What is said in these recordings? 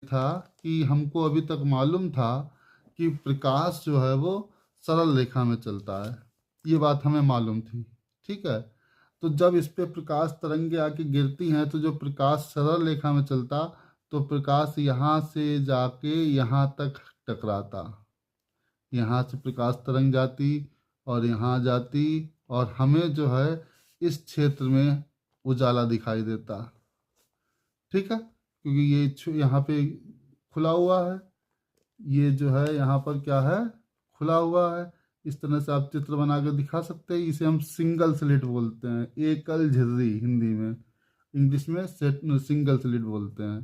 था कि हमको अभी तक मालूम था कि प्रकाश जो है वो सरल रेखा में चलता है, ये बात हमें मालूम थी। ठीक है। तो जब इस पे प्रकाश तरंगे आके गिरती हैं तो जो प्रकाश सरल रेखा में चलता, तो प्रकाश यहाँ से जाके यहाँ तक टकराता, यहाँ से प्रकाश तरंग जाती और यहाँ जाती, और हमें जो है इस क्षेत्र में उजाला दिखाई देता। ठीक है, क्योंकि ये यहाँ पे खुला हुआ है, ये जो है यहाँ पर क्या है, खुला हुआ है। इस तरह से आप चित्र बना कर दिखा सकते हैं। इसे हम सिंगल स्लिट बोलते हैं, एकल झिर्री हिंदी में, इंग्लिश में सेट सिंगल स्लिट बोलते हैं।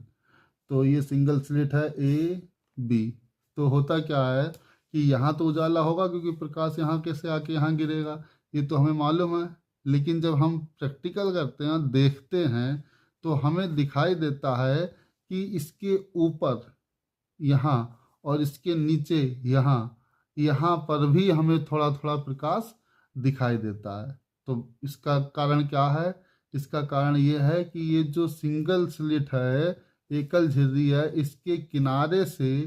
तो ये सिंगल स्लिट है ए बी। तो होता क्या है कि यहाँ तो उजाला होगा क्योंकि प्रकाश यहाँ कैसे आके यहाँ गिरेगा, ये तो हमें मालूम है। लेकिन जब हम प्रैक्टिकल करते हैं, देखते हैं, तो हमें दिखाई देता है कि इसके ऊपर यहाँ और इसके नीचे यहाँ, यहाँ पर भी हमें थोड़ा थोड़ा प्रकाश दिखाई देता है। तो इसका कारण क्या है? इसका कारण ये है कि ये जो सिंगल स्लिट है, एकल झिर्री है, इसके किनारे से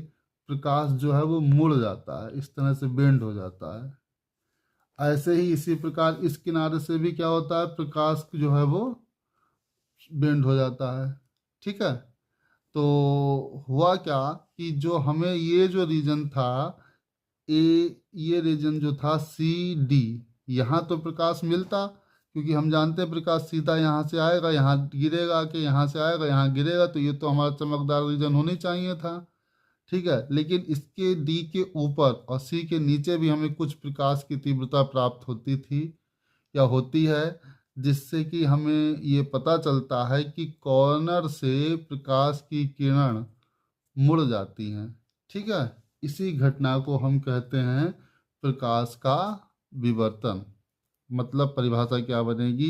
प्रकाश जो है वो मुड़ जाता है, इस तरह से बेंड हो जाता है। ऐसे ही इसी प्रकार इस किनारे से भी क्या होता है, प्रकाश जो है वो बेंड हो जाता है। ठीक है। तो हुआ क्या कि जो हमें ये जो रीजन था ए, ये रीजन जो था सी डी, यहाँ तो प्रकाश मिलता, क्योंकि हम जानते हैं प्रकाश सीधा यहाँ से आएगा, यहाँ गिरेगा, कि यहाँ से आएगा यहाँ गिरेगा, तो ये तो हमारा चमकदार रीजन होनी चाहिए था। ठीक है। लेकिन इसके डी के ऊपर और सी के नीचे भी हमें कुछ प्रकाश की तीव्रता प्राप्त होती थी या होती है, जिससे कि हमें ये पता चलता है कि कॉर्नर से प्रकाश की किरण मुड़ जाती हैं। ठीक है। इसी घटना को हम कहते हैं प्रकाश का विवर्तन। मतलब परिभाषा क्या बनेगी?